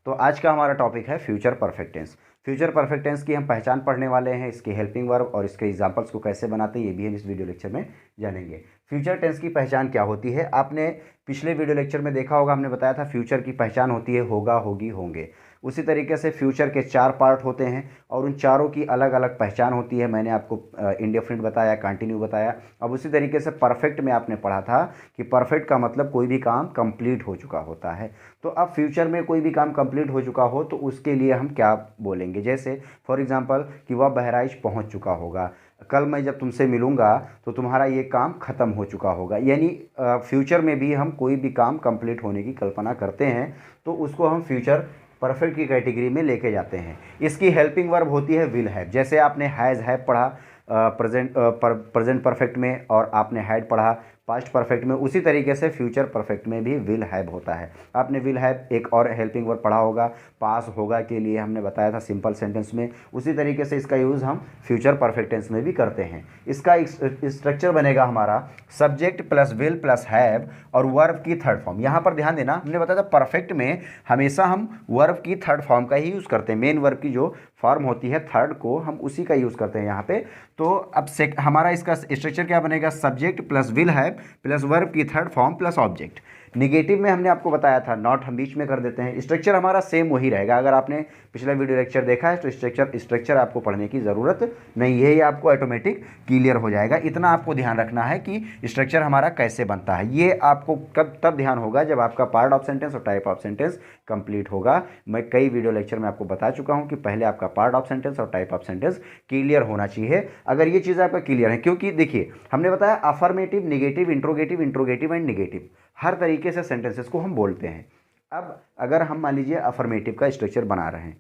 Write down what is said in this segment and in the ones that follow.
तो आज का हमारा टॉपिक है future perfect tense. Future perfect tense की हम पहचान पढ़ने वाले हैं, इसके हेल्पिंग वर्ब और इसके एग्जांपल्स को कैसे बनाते हैं ये भी हम इस वीडियो लेक्चर में जानेंगे। फ्यूचर टेंस की पहचान क्या होती है, आपने पिछले वीडियो लेक्चर में देखा होगा, हमने बताया था फ्यूचर की पहचान होती है होगा, होगी, होंगे। उसी तरीके से फ्यूचर के 4 पार्ट होते हैं और उन चारों की अलग अलग पहचान होती है। मैंने आपको इंडेफिनिट बताया, कंटिन्यू बताया। अब उसी तरीके से परफेक्ट में आपने पढ़ा था कि परफेक्ट का मतलब कोई भी काम कंप्लीट हो चुका होता है। तो अब फ्यूचर में कोई भी काम कंप्लीट हो चुका हो तो उसके लिए हम क्या बोलेंगे, जैसे फॉर एग्जांपल कि वह बहराइच पहुंच चुका होगा, कल मैं जब तुमसे मिलूंगा तो तुम्हारा ये काम ख़त्म हो चुका होगा। यानी फ्यूचर में भी हम कोई भी काम कंप्लीट होने की कल्पना करते हैं तो उसको हम फ्यूचर परफेक्ट की कैटेगरी में लेके जाते हैं। इसकी हेल्पिंग वर्ब होती है विल हैव। जैसे आपने हैज़ हैव पढ़ा प्रेजेंट परफेक्ट में और आपने हैड पढ़ा पास्ट परफेक्ट में, उसी तरीके से फ्यूचर परफेक्ट में भी विल हैव होता है। आपने विल हैव एक और हेल्पिंग वर्ब पढ़ा होगा, पास होगा के लिए हमने बताया था सिंपल सेंटेंस में। उसी तरीके से इसका यूज़ हम फ्यूचर परफेक्ट टेंस में भी करते हैं। इसका स्ट्रक्चर बनेगा हमारा subject plus will plus have और वर्ब की थर्ड फॉर्म। यहाँ पर ध्यान देना, हमने बताया था परफेक्ट में हमेशा हम वर्ब की थर्ड फॉर्म का ही यूज़ करते हैं। मेन वर्ब की जो फॉर्म होती है थर्ड को हम उसी का यूज़ करते हैं यहाँ पे। तो अब हमारा इसका स्ट्रक्चर क्या बनेगा, subject plus will have plus verb की third form plus object. Negative में हमने आपको बताया था नॉट हम बीच में कर देते हैं। स्ट्रक्चर हमारा सेम वही रहेगा। अगर आपने पिछला वीडियो लेक्चर देखा है तो स्ट्रक्चर आपको पढ़ने की ज़रूरत नहीं है, ये आपको ऑटोमेटिक क्लियर हो जाएगा। इतना आपको ध्यान रखना है कि स्ट्रक्चर हमारा कैसे बनता है। ये आपको कब तब ध्यान होगा जब आपका पार्ट ऑफ सेंटेंस और टाइप ऑफ सेंटेंस कंप्लीट होगा। मैं कई वीडियो लेक्चर में आपको बता चुका हूँ कि पहले आपका पार्ट ऑफ सेंटेंस और टाइप ऑफ सेंटेंस क्लियर होना चाहिए। अगर ये चीज़ आपका क्लियर है, क्योंकि देखिए हमने बताया affirmative, negative, interrogative and negative, हर तरीके से सेंटेंसेस को हम बोलते हैं। अब अगर हम मान लीजिए अफर्मेटिव का स्ट्रक्चर बना रहे हैं,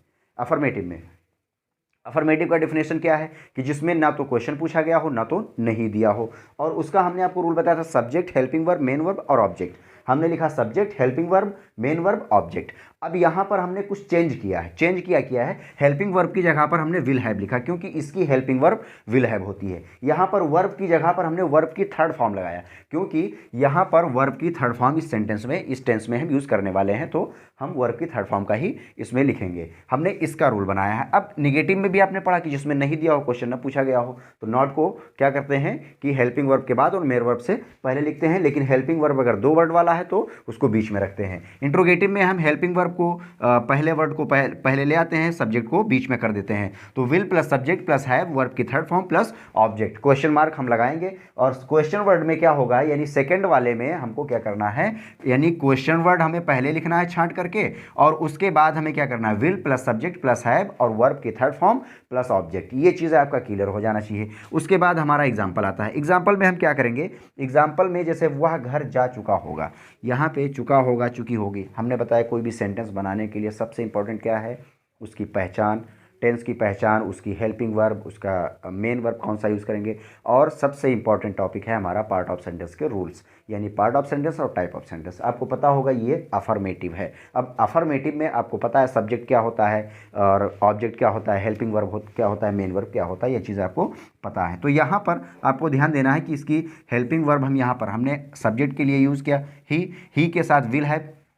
अफर्मेटिव का डेफिनेशन क्या है कि जिसमें ना तो क्वेश्चन पूछा गया हो ना तो नहीं दिया हो, और उसका हमने आपको रूल बताया था subject, helping verb, main verb और ऑब्जेक्ट। हमने लिखा subject, helping verb, main verb, object. अब यहाँ पर हमने कुछ चेंज किया है। चेंज किया है, हेल्पिंग वर्ब की जगह पर हमने विल हैव लिखा क्योंकि इसकी हेल्पिंग वर्ब विल हैव होती है। यहाँ पर वर्ब की जगह पर हमने वर्ब की थर्ड फॉर्म लगाया क्योंकि यहाँ पर वर्ब की थर्ड फॉर्म इस टेंस में हम यूज़ करने वाले हैं, तो हम वर्ब की थर्ड फॉर्म का ही इसमें लिखेंगे। हमने इसका रूल बनाया है। अब निगेटिव में भी आपने पढ़ा कि जिसमें नहीं दिया हो, क्वेश्चन न पूछा गया हो, तो नॉट को क्या करते हैं कि हेल्पिंग वर्ब के बाद और मेन वर्ब से पहले लिखते हैं, लेकिन हेल्पिंग वर्ब अगर 2 वर्ड वाला है तो उसको बीच में रखते हैं। इंट्रोगेटिव में हम हेल्पिंग वर्ब को पहले वर्ड को पहले ले आते हैं, सब्जेक्ट को बीच में कर देते हैं। तो will plus subject plus have verb की third form plus object, question mark हम लगाएंगे। और क्वेश्चन वर्ड में क्या होगा, यानी सेकंड वाले में हमको क्या करना है, यानी क्वेश्चन वर्ड हमें पहले लिखना है छांट करके, और उसके बाद हमें क्या करना है, will plus subject plus have और वर्ब की थर्ड फॉर्म प्लस ऑब्जेक्ट। ये चीज़ आपका क्लियर हो जाना चाहिए। उसके बाद हमारा एग्जाम्पल आता है। एग्जाम्पल में हम क्या करेंगे, एग्जाम्पल में जैसे वह घर जा चुका होगा, यहाँ पे चुका होगा, चुकी होगी। हमने बताया कोई भी सेंटेंस बनाने के लिए सबसे इंपॉर्टेंट क्या है, उसकी पहचान, टेंस की पहचान, उसकी हेल्पिंग वर्ब, उसका मेन वर्ब कौन सा यूज़ करेंगे, और सबसे इंपॉर्टेंट टॉपिक है हमारा पार्ट ऑफ सेंटेंस के रूल्स, यानी पार्ट ऑफ सेंटेंस और टाइप ऑफ सेंटेंस। आपको पता होगा ये अफर्मेटिव है। अब अफर्मेटिव में आपको पता है सब्जेक्ट क्या होता है और ऑब्जेक्ट क्या होता है, हेल्पिंग वर्ब क्या होता है, मेन वर्ब क्या होता है, ये चीज़ आपको पता है। तो यहाँ पर आपको ध्यान देना है कि इसकी हेल्पिंग वर्ब हम यहाँ पर हमने सब्जेक्ट के लिए यूज़ किया ही के साथ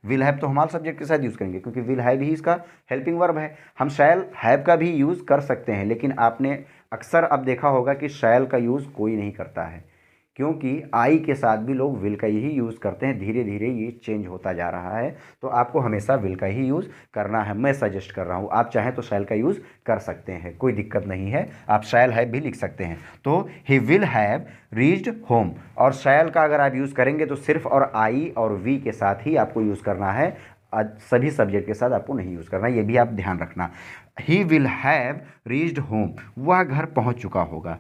विल हैव तो हमारे सब्जेक्ट के साथ यूज़ करेंगे क्योंकि विल हैव ही इसका हेल्पिंग वर्ब है। हम शैल हैव का भी यूज़ कर सकते हैं, लेकिन आपने अक्सर अब देखा होगा कि शैल का यूज़ कोई नहीं करता है क्योंकि आई के साथ भी लोग विल का ही यूज़ करते हैं। धीरे धीरे ये चेंज होता जा रहा है, तो आपको हमेशा विल का ही यूज़ करना है। मैं सजेस्ट कर रहा हूँ, आप चाहें तो शैल का यूज़ कर सकते हैं, कोई दिक्कत नहीं है, आप शैल हैव भी लिख सकते हैं। तो he will have reached home, और शैल का अगर आप यूज़ करेंगे तो सिर्फ और आई और वी के साथ ही आपको यूज़ करना है, सभी सब्जेक्ट के साथ आपको नहीं यूज़ करना, ये भी आप ध्यान रखना। He will have reached home, वह घर पहुँच चुका होगा,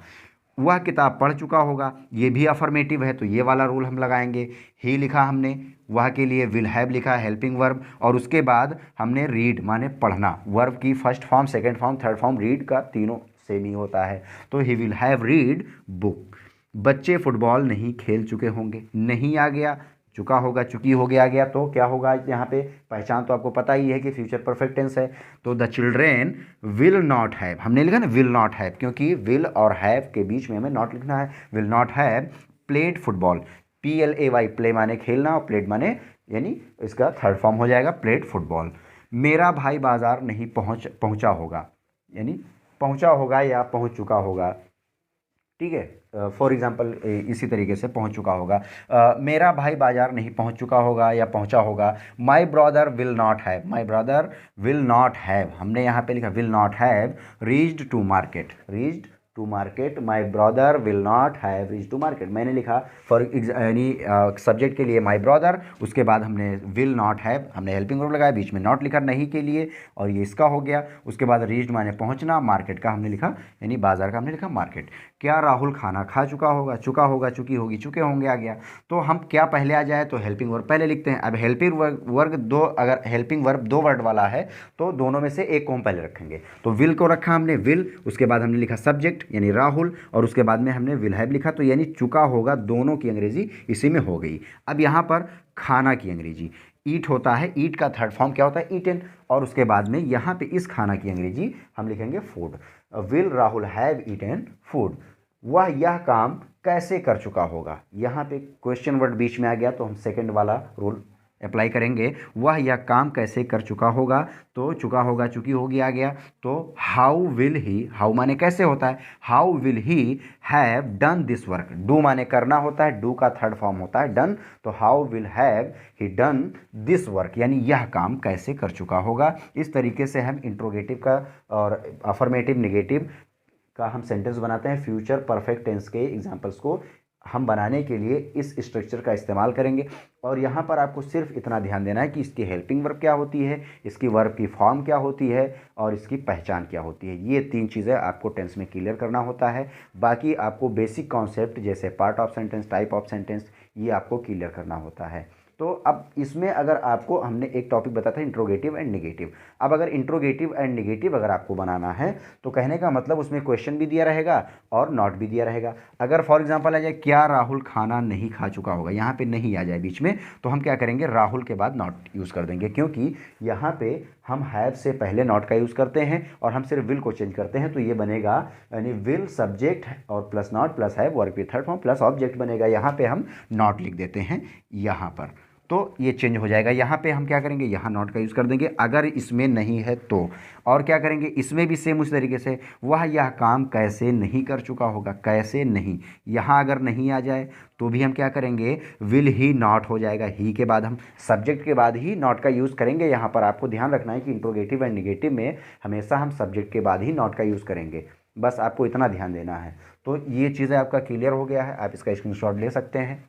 वह किताब पढ़ चुका होगा, ये भी अफर्मेटिव है, तो ये वाला रूल हम लगाएंगे। ही लिखा हमने, वह के लिए विल हैव लिखा हेल्पिंग वर्ब, और उसके बाद हमने रीड माने पढ़ना, वर्ब की first form, second form, third form, read का तीनों सेम ही होता है। तो he will have read book. बच्चे फुटबॉल नहीं खेल चुके होंगे, नहीं आ गया, चुका होगा, चुकी हो गया, आ गया, तो क्या होगा यहाँ पे, पहचान तो आपको पता ही है कि फ्यूचर परफेक्ट टेंस है। तो the children will not have, हमने लिखा ना विल नॉट हैव क्योंकि विल और हैव के बीच में हमें नॉट लिखना है। Will not have played football, PLAY, play माने खेलना और प्लेड माने यानी इसका थर्ड फॉर्म हो जाएगा प्लेड फुटबॉल। मेरा भाई बाज़ार नहीं पहुंचा होगा, यानी पहुंचा होगा या पहुंच चुका होगा, ठीक है। फॉर एग्जांपल इसी तरीके से पहुंच चुका होगा। मेरा भाई बाज़ार नहीं पहुंच चुका होगा या पहुंचा होगा। My brother will not have, my brother will not have, हमने यहाँ पे लिखा will not have reached to market, reached to market, my brother will not have reach to market. मैंने लिखा फॉर यानी सब्जेक्ट के लिए माई ब्रदर, उसके बाद हमने विल नॉट हैव, हमने हेल्पिंग वर्ब लगाया, बीच में नॉट लिखा नहीं के लिए, और ये इसका हो गया। उसके बाद रीच्ड माने पहुंचना, मार्केट का हमने लिखा यानी बाजार का हमने लिखा मार्केट। क्या राहुल खाना खा चुका होगा, चुका होगा, चुकी होगी, चुके होंगे आ गया। तो हम क्या पहले आ जाए तो हेल्पिंग वर्ब पहले लिखते हैं। अब हेल्पिंग वर्ब दो, अगर हेल्पिंग वर्ब दो वर्ड वाला है तो दोनों में से एक को हम पहले रखेंगे। तो विल को रखा हमने विल, उसके बाद हमने लिखा सब्जेक्ट यानी राहुल, और उसके बाद में हमने विल हैव लिखा, तो यानी चुका होगा, दोनों की अंग्रेजी इसी में हो गई। अब यहाँ पर खाना की अंग्रेजी ईट होता है, ईट का थर्ड फॉर्म क्या होता है ईटन, और उसके बाद में यहाँ पे इस खाना की अंग्रेजी हम लिखेंगे food. Will Rahul have eaten food, वह यह काम कैसे कर चुका होगा। यहाँ पे क्वेश्चन वर्ड बीच में आ गया तो हम सेकंड वाला रूल अप्लाई करेंगे। वह यह काम कैसे कर चुका होगा, तो चुका होगा, चुकी होगी आ गया। तो हाउ विल ही, हाउ माने कैसे होता है, how will he have done this work, do माने करना होता है, डू का थर्ड फॉर्म होता है डन, तो how will have he done this work यानी यह काम कैसे कर चुका होगा। इस तरीके से हम इंट्रोगेटिव का और अफर्मेटिव नेगेटिव का हम सेंटेंस बनाते हैं। फ्यूचर परफेक्ट टेंस के एग्जाम्पल्स को हम बनाने के लिए इस स्ट्रक्चर का इस्तेमाल करेंगे। और यहाँ पर आपको सिर्फ इतना ध्यान देना है कि इसकी हेल्पिंग वर्ब क्या होती है, इसकी वर्ब की फॉर्म क्या होती है, और इसकी पहचान क्या होती है। ये तीन चीज़ें आपको टेंस में क्लियर करना होता है। बाकी आपको बेसिक कॉन्सेप्ट जैसे part of sentence, type of sentence, ये आपको क्लियर करना होता है। तो अब इसमें अगर आपको, हमने एक टॉपिक बताया था इंट्रोगेटिव एंड नेगेटिव। अब अगर इंट्रोगेटिव एंड नेगेटिव अगर आपको बनाना है तो कहने का मतलब उसमें क्वेश्चन भी दिया रहेगा और नॉट भी दिया रहेगा। अगर फॉर एग्जांपल आ जाए क्या राहुल खाना नहीं खा चुका होगा, यहाँ पे नहीं आ जाए बीच में, तो हम क्या करेंगे राहुल के बाद नॉट यूज़ कर देंगे, क्योंकि यहाँ पे हम हैव से पहले नॉट का यूज़ करते हैं और हम सिर्फ विल को चेंज करते हैं। तो ये बनेगा यानी विल सब्जेक्ट और plus not plus have verb की थर्ड फॉर्म प्लस ऑब्जेक्ट बनेगा। यहाँ पे हम नॉट लिख देते हैं यहाँ पर, तो ये चेंज हो जाएगा। यहाँ पे हम क्या करेंगे, यहाँ नॉट का यूज़ कर देंगे अगर इसमें नहीं है तो। और क्या करेंगे, इसमें भी सेम उस तरीके से, वह यह काम कैसे नहीं कर चुका होगा, कैसे नहीं, यहाँ अगर नहीं आ जाए तो भी हम क्या करेंगे विल ही नॉट हो जाएगा, ही के बाद हम सब्जेक्ट के बाद ही नॉट का यूज़ करेंगे। यहाँ पर आपको ध्यान रखना है कि इंट्रोगेटिव एंड नेगेटिव में हमेशा हम सब्जेक्ट के बाद ही नॉट का यूज़ करेंगे, बस आपको इतना ध्यान देना है। तो ये चीज़ें आपका क्लियर हो गया है, आप इसका स्क्रीनशॉट ले सकते हैं।